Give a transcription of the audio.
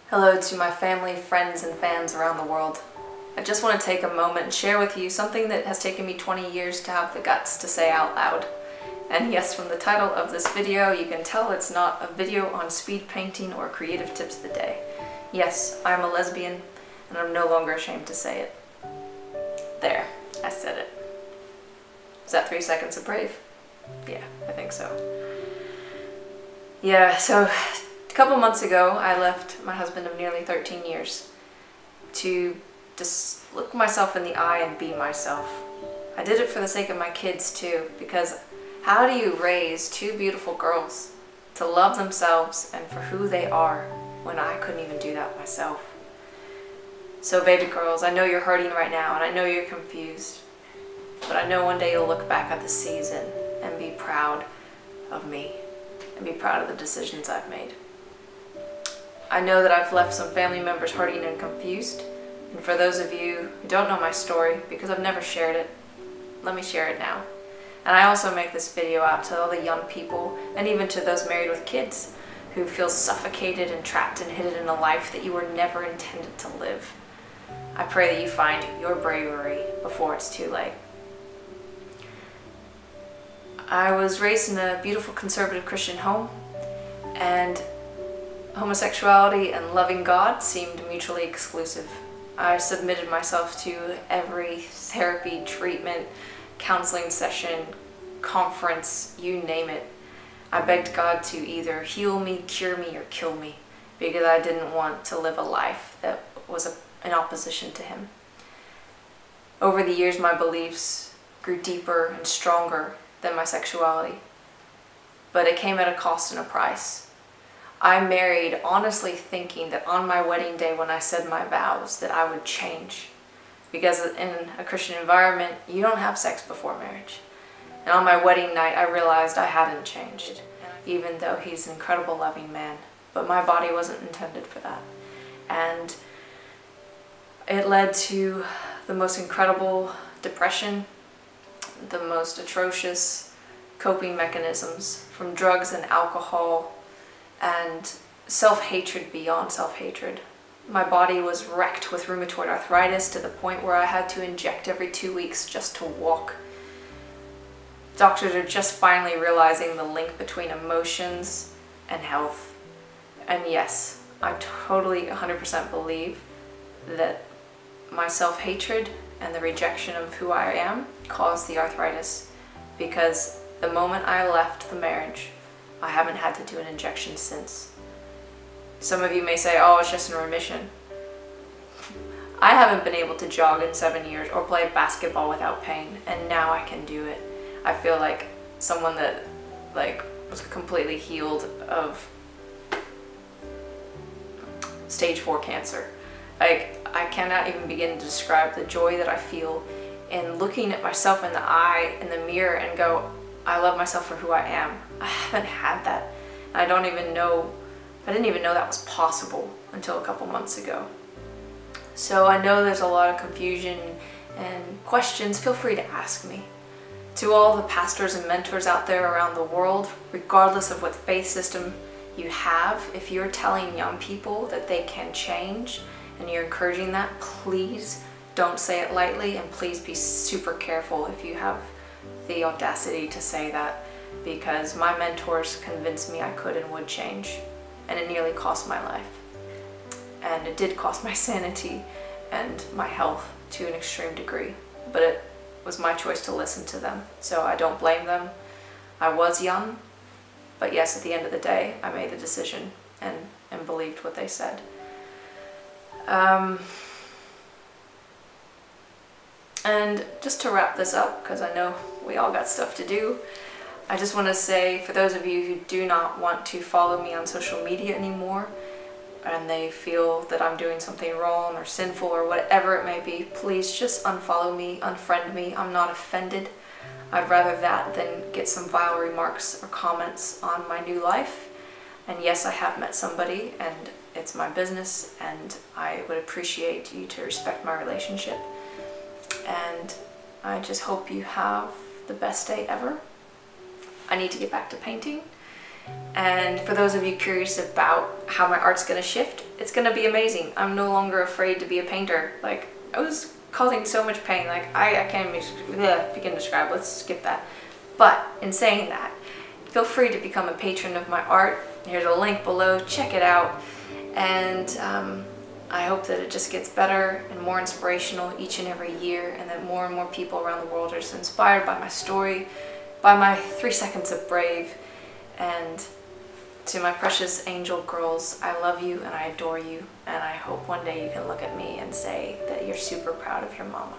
Hello to my family, friends, and fans around the world. I just want to take a moment and share with you something that has taken me 20 years to have the guts to say out loud. And yes, from the title of this video, you can tell it's not a video on speed painting or creative tips of the day. Yes, I'm a lesbian, and I'm no longer ashamed to say it. There, I said it. Is that 3 seconds of brave? Yeah, I think so. Yeah, so a couple months ago, I left my husband of nearly 13 years to just look myself in the eye and be myself. I did it for the sake of my kids too, because how do you raise two beautiful girls to love themselves and for who they are when I couldn't even do that myself? So baby girls, I know you're hurting right now and I know you're confused, but I know one day you'll look back at the season and be proud of me and be proud of the decisions I've made. I know that I've left some family members hurting and confused, and for those of you who don't know my story, because I've never shared it, let me share it now. And I also make this video out to all the young people, and even to those married with kids, who feel suffocated and trapped and hidden in a life that you were never intended to live. I pray that you find your bravery before it's too late. I was raised in a beautiful conservative Christian home, and homosexuality and loving God seemed mutually exclusive. I submitted myself to every therapy, treatment, counseling session, conference, you name it. I begged God to either heal me, cure me, or kill me, because I didn't want to live a life that was in opposition to Him. Over the years, my beliefs grew deeper and stronger than my sexuality, but it came at a cost and a price. I married honestly thinking that on my wedding day when I said my vows that I would change, because in a Christian environment you don't have sex before marriage. And on my wedding night I realized I hadn't changed, even though he's an incredible loving man, but my body wasn't intended for that. And it led to the most incredible depression, the most atrocious coping mechanisms, from drugs and alcohol and self-hatred beyond self-hatred. My body was wrecked with rheumatoid arthritis to the point where I had to inject every 2 weeks just to walk. Doctors are just finally realizing the link between emotions and health. And yes, I totally 100% believe that my self-hatred and the rejection of who I am caused the arthritis, because the moment I left the marriage, I haven't had to do an injection since. Some of you may say, oh, it's just in remission. I haven't been able to jog in 7 years or play basketball without pain, and now I can do it. I feel like someone that was completely healed of stage 4 cancer. I cannot even begin to describe the joy that I feel in looking at myself in the eye in the mirror and go, I love myself for who I am. I haven't had that. I didn't even know that was possible until a couple months ago. So I know there's a lot of confusion and questions. Feel free to ask me. To all the pastors and mentors out there around the world, regardless of what faith system you have, if you're telling young people that they can change and you're encouraging that, please don't say it lightly, and please be super careful if you have the audacity to say that, because my mentors convinced me I could and would change, and it nearly cost my life. And it did cost my sanity and my health to an extreme degree, but it was my choice to listen to them, so I don't blame them. I was young, but yes, at the end of the day, I made the decision and believed what they said. And just to wrap this up, because I know we all got stuff to do, I just want to say, for those of you who do not want to follow me on social media anymore, and they feel that I'm doing something wrong or sinful or whatever it may be, please just unfollow me, unfriend me. I'm not offended. I'd rather that than get some vile remarks or comments on my new life. And yes, I have met somebody, and it's my business, and I would appreciate you to respect my relationship. And I just hope you have the best day ever. I need to get back to painting, And for those of you curious about how my art's gonna shift, it's gonna be amazing. I'm no longer afraid to be a painter. Like, I was causing so much pain, like I can't even begin to describe, let's skip that. But in saying that, feel free to become a patron of my art. Here's a link below, check it out. And I hope that it just gets better and more inspirational each and every year, and that more and more people around the world are just inspired by my story, by my 3 seconds of brave. And to my precious angel girls, I love you and I adore you, and I hope one day you can look at me and say that you're super proud of your mama.